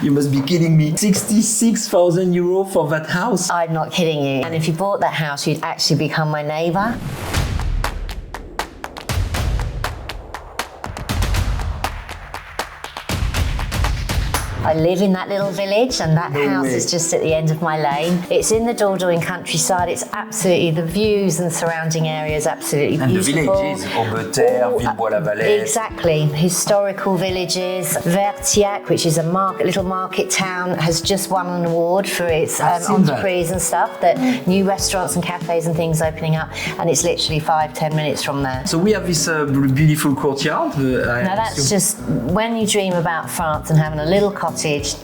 You must be kidding me. 66,000 euro for that house? I'm not kidding you. And if you bought that house, you'd actually become my neighbour. I live in that little village, and that house is just at the end of my lane. It's in the Dordogne countryside. It's absolutely, the views and surrounding areas absolutely beautiful. And the villages, Aubeterre, Villebois-la-Valette. Exactly. Historical villages. Vertiac, which is a little market town, has just won an award for its entreprise and stuff, that new restaurants and cafes and things opening up, and it's literally 5-10 minutes from there. So we have this beautiful courtyard. Now that's just, when you dream about France and having a little cottage,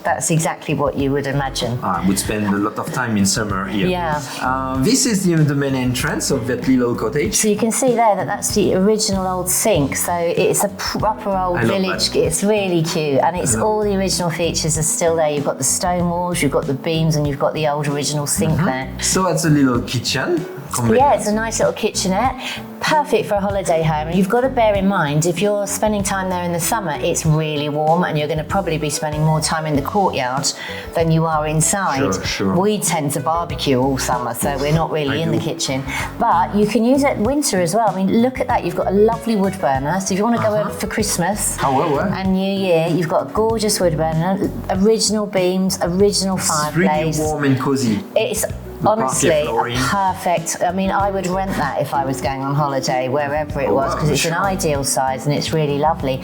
that's exactly what you would imagine. I would spend a lot of time in summer here. Yeah. This is the main entrance of that little cottage. So you can see there that that's the original old sink. So it's a proper old village. That. It's really cute, and it's all the original features are still there. You've got the stone walls, you've got the beams, and you've got the old original sink there. So it's a little kitchen. Yeah, it's a nice little kitchenette. Perfect for a holiday home. And you've got to bear in mind, if you're spending time there in the summer, it's really warm, and you're going to probably be spending more time in the courtyard than you are inside. Sure. We tend to barbecue all summer, so we're not really in the kitchen. But you can use it winter as well. I mean, look at that. You've got a lovely wood burner. So if you want to go over for Christmas and New Year, you've got a gorgeous wood burner, original beams, original fireplace. It's really warm and cozy. It's honestly perfect. I mean, I would rent that if I was going on holiday, wherever it was, because it's an ideal size and it's really lovely.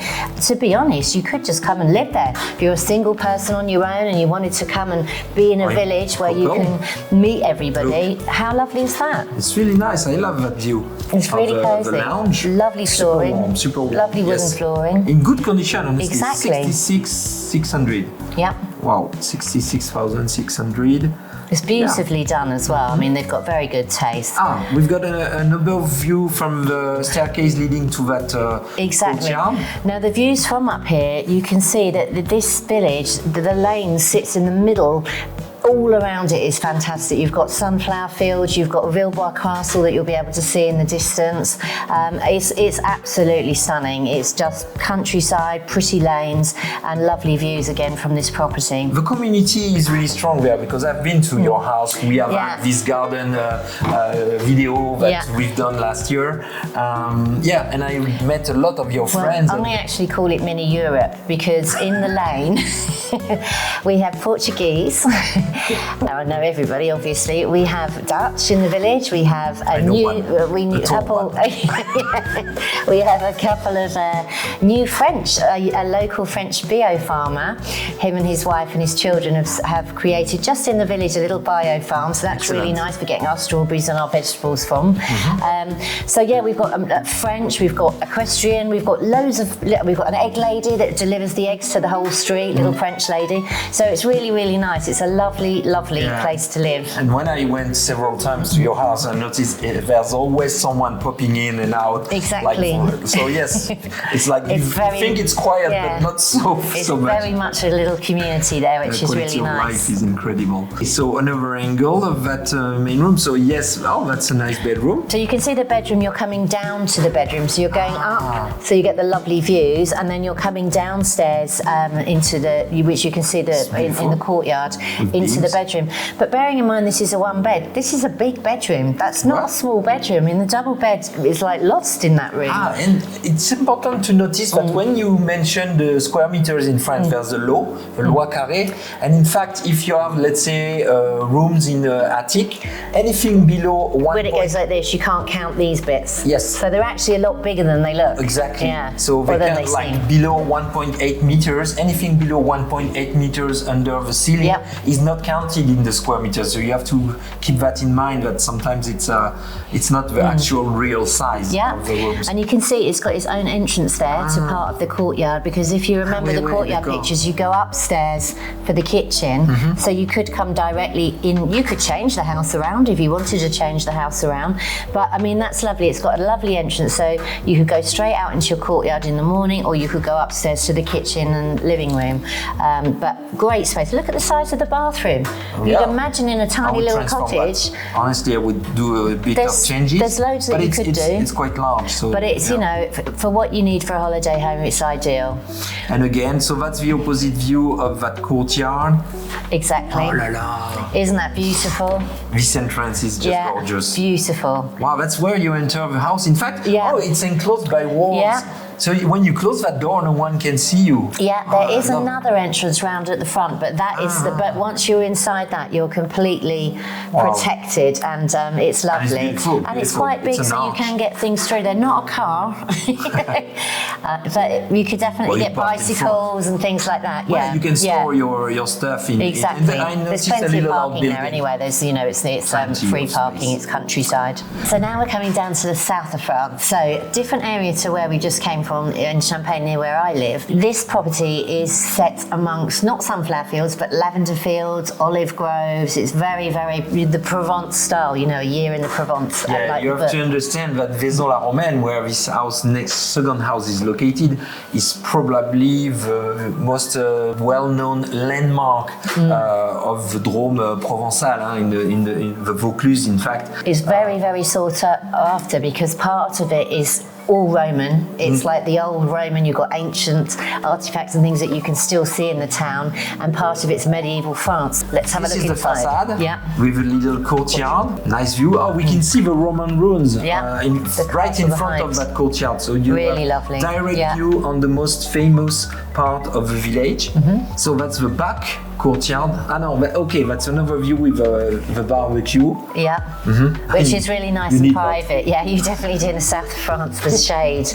To be honest, you could just come and live there. If you're a single person on your own and you wanted to come and be in a village where you can meet everybody, how lovely is that? It's really nice. I love that view. It's really cozy. The lounge. Lovely flooring. Super warm. Lovely wooden flooring. In good condition, honestly. Exactly. 66,600. Yep. Wow, 66,600. It's beautifully done as well. I mean, they've got very good taste. We've got an overview from the staircase leading to that courtyard. Now, the views from up here, you can see that this village, the lane sits in the middle. All around it is fantastic. You've got sunflower fields, you've got Villebois Castle that you'll be able to see in the distance. It's absolutely stunning. It's just countryside, pretty lanes, and lovely views again from this property. The community is really strong there, because I've been to your house. We have this garden video that we've done last year. And I met a lot of your friends. I actually call it mini Europe, because in the lane we have Portuguese. Now I know everybody, obviously. We have Dutch in the village. We have a couple. We have a couple of new French. A local French bio farmer. Him and his wife and his children have created just in the village a little bio farm. So that's really nice for getting our strawberries and our vegetables from. So yeah, we've got French. We've got equestrian. We've got we've got an egg lady that delivers the eggs to the whole street. Little French lady. So it's really, really nice. It's a lovely place to live. And when I went several times to your house, I noticed there's always someone popping in and out. Exactly. So yes, it's like you think it's quiet, but not so much. It's very much a little community there, which is really nice. The quality of life is incredible. So another angle of that main room. So yes, that's a nice bedroom. So you can see the bedroom. You're coming down to the bedroom. So you're going up, so you get the lovely views, and then you're coming downstairs into which you can see in the courtyard, into the bedroom. But bearing in mind this is a one bed, this is a big bedroom. That's not a small bedroom. I mean, the double bed is like lost in that room. And it's important to notice that when you mention the square meters in France, there's the law, the loi carré, and in fact, if you have, let's say, rooms in the attic, anything below 1. When it goes like this, you can't count these bits. Yes. So they're actually a lot bigger than they look. Exactly. Yeah. So they can like below 1.8 meters, anything below 1.8 meters under the ceiling is not counted in the square meters. So you have to keep that in mind, that sometimes it's not the actual real size of the rooms. And you can see it's got its own entrance there to part of the courtyard, because if you remember the courtyard pictures, you go upstairs for the kitchen, so you could come directly in. You could change the house around if you wanted to change the house around, but I mean, that's lovely. It's got a lovely entrance, so you could go straight out into your courtyard in the morning, or you could go upstairs to the kitchen and living room. But great space. Look at the size of the bathroom. bathroom. You'd imagine in a tiny little cottage. Honestly, I would do a bit of changes. There's loads that you could do. It's quite large. So, but it's, you know, for what you need for a holiday home, it's ideal. And again, so that's the opposite view of that courtyard. Exactly. Oh la la. Isn't that beautiful? This entrance is just gorgeous. Beautiful. Wow, that's where you enter the house. In fact, it's enclosed by walls. Yeah. So when you close that door, no one can see you. Yeah, there is another entrance round at the front, but that is but once you're inside that, you're completely protected, and it's lovely. And it's beautiful. And it's quite big, so you can get things through. They're not a car, but you could definitely get bicycles and things like that. Well, you can store your stuff in. Exactly. There's plenty of parking there anyway. There's, you know, it's free parking. Space. It's countryside. So now we're coming down to the south of France. So different area to where we just came from in Champagne, near where I live. This property is set amongst not sunflower fields, but lavender fields, olive groves. It's very, very the Provence style. You know, a year in the Provence. Yeah, like you have to understand that Vaison-la-Romaine, where this second house is located, is probably the most well-known landmark of the Drôme Provençal, in the Vaucluse, in fact. It's very, very sought after because part of it is all Roman. It's like the old Roman. You've got ancient artifacts and things that you can still see in the town, and part of it's medieval France. Let's have a look inside. This is the facade, yeah, with a little courtyard. Nice view. Oh, we can see the Roman ruins right in front of that courtyard. So you really have lovely direct view on the most famous part of the village. So that's the back courtyard. Okay, that's another view with the barbecue. Yeah, which is really nice and private. Yeah, you definitely do in the south of France, the shade.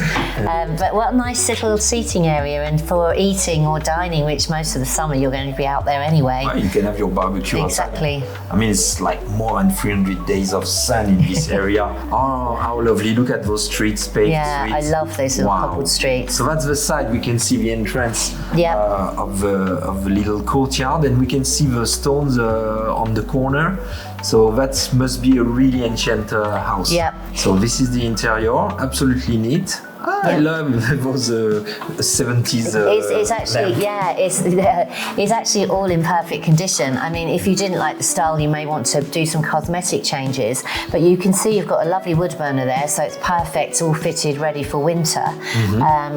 But what a nice little seating area, and for eating or dining, which most of the summer you're going to be out there anyway. Well, you can have your barbecue exactly. outside. I mean, it's like more than 300 days of sun in this area. Oh, how lovely. Look at those streets, paved streets. I love those little cobbled streets. So that's the side. We can see the entrance of the little courtyard. And we can see the stones on the corner. So that must be a really ancient house. Yeah. So this is the interior, absolutely neat. I love those 70s. It's actually it's actually all in perfect condition. I mean, if you didn't like the style, you may want to do some cosmetic changes. But you can see you've got a lovely wood burner there, so it's perfect, all fitted, ready for winter.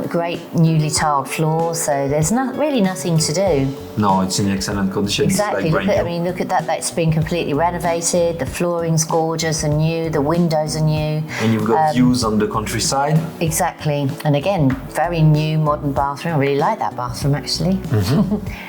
Great newly tiled floors, so there's really nothing to do. No, it's in excellent condition. Exactly. Look at that. That's been completely renovated. The flooring's gorgeous and new. The windows are new. And you've got views on the countryside. Exactly. And again, very new, modern bathroom. I really like that bathroom, actually.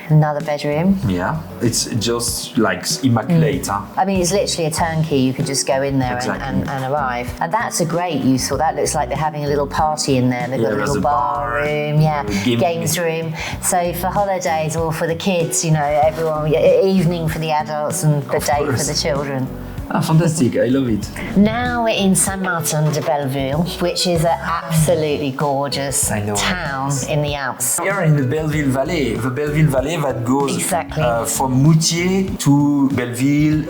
Another bedroom. Yeah, it's just like immaculate. I mean, it's literally a turnkey. You could just go in there and arrive. And that's a great use for that. Looks like they're having a little party in there. They've got a little bar room, games room. So for holidays or for the kids, you know, everyone, evening for the adults and the day for the children. Fantastic, I love it. Now we're in Saint-Martin-de-Belleville, which is an absolutely gorgeous town in the Alps. Here in the Belleville Valley, that goes from Moutier to Belleville,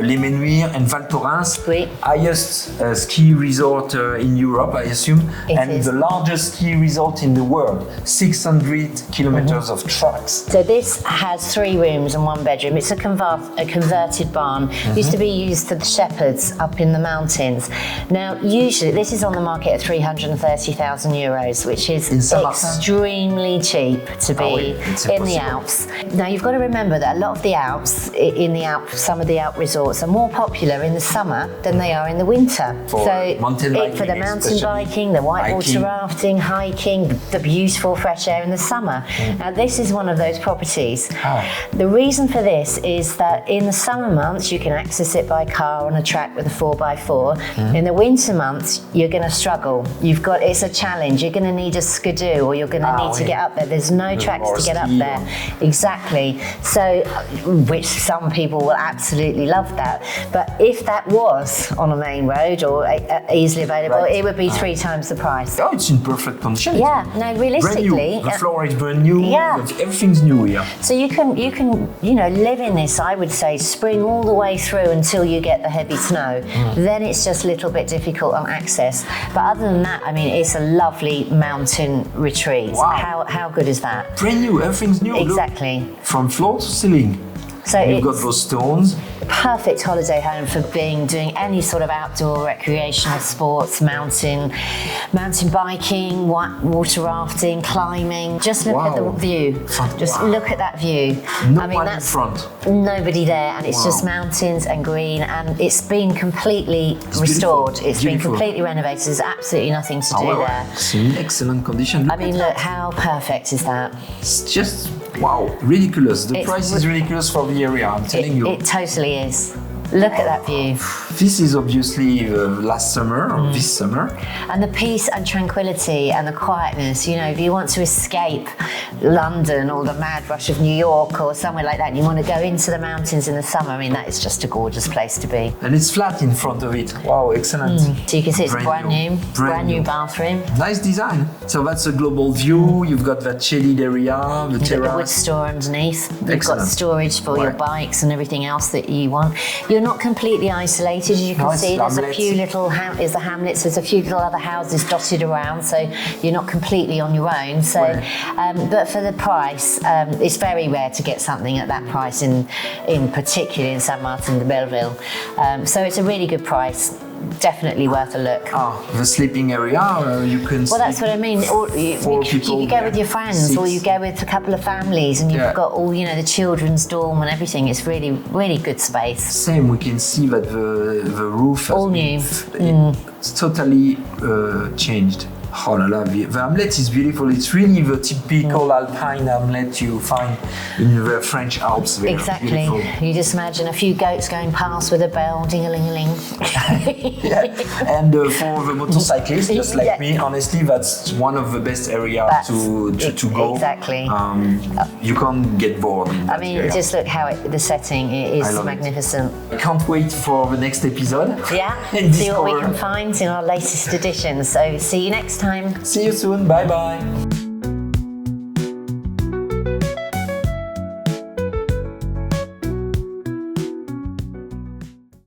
Les Menuires and Val Thorens, highest ski resort in Europe, I assume, and the largest ski resort in the world, 600 kilometers of tracks. So this has 3 rooms and 1 bedroom. It's a converted barn. Used to be used for the shepherds up in the mountains. Now, usually this is on the market at 330,000 euros, which is extremely cheap to be in the Alps. Now, you've got to remember that a lot of the Alps, some of the Alp resorts are more popular in the summer than they are in the winter. For the mountain biking, the whitewater rafting, hiking, the beautiful fresh air in the summer. Now, this is one of those properties. The reason for this is that in the summer months, you can access it by car on a track with a 4x4. In the winter months, you're going to struggle. It's a challenge. You're going to need a skidoo, or you're going to need to get up there. There's no tracks to get up there. Exactly. So, which some people will absolutely love that. But if that was on a main road or easily available, it would be 3 times the price. Oh, it's in perfect condition. Yeah. No, realistically, brand new. The floor is brand new. Yeah. Everything's new here. So you can live in this. I would say spring all the way through until you get the heavy snow. Then it's just a little bit difficult on access. But other than that, I mean, it's a lovely mountain retreat. Wow. How good is that? Brand new, everything's new. Exactly. Look, from floor to ceiling. So you've got those stones. Perfect holiday home for doing any sort of outdoor recreational sports, mountain biking, water rafting, climbing. Just look at the view. Just look at that view. No one in front. Nobody there, and it's just mountains and green, and it's been completely restored. Beautiful. It's been completely renovated. There's absolutely nothing to do there. It's in excellent condition. I mean, look, how perfect is that? It's just, wow, ridiculous. The price is ridiculous for the area, I'm telling you. It totally is. Look at that view. This is obviously last summer, or this summer. And the peace and tranquility and the quietness, you know, if you want to escape London or the mad rush of New York or somewhere like that, and you want to go into the mountains in the summer, I mean, that is just a gorgeous place to be. And it's flat in front of it. Wow, excellent. So you can see it's brand new bathroom. Nice design. So that's a global view. You've got that shaded area, the terrace. You've got the wood store underneath. You've got storage for your bikes and everything else that you want. You're not completely isolated, as you can see. There's a few little hamlets. There's a few little other houses dotted around, so you're not completely on your own. So, but for the price, it's very rare to get something at that price in particular in Saint-Martin-de-Belleville. So it's a really good price. Definitely worth a look. The sleeping area, you can. Well, that's what I mean. You could go with your friends, or you go with a couple of families, and you've got all the children's dorm and everything. It's really, really good space. Same, we can see that the roof all new. It's totally changed. Oh la la, the hamlet is beautiful. It's really the typical Alpine hamlet you find in the French Alps. There. Exactly. Beautiful. You just imagine a few goats going past with a bell, ding-a-ling-a-ling. And for the motorcyclists, just like me, honestly, that's one of the best areas to go. Exactly. You can't get bored in that area. Just look how the setting is magnificent. I can't wait for the next episode. Yeah, see what we can find in our latest edition. So see you next time. See you soon. Bye bye.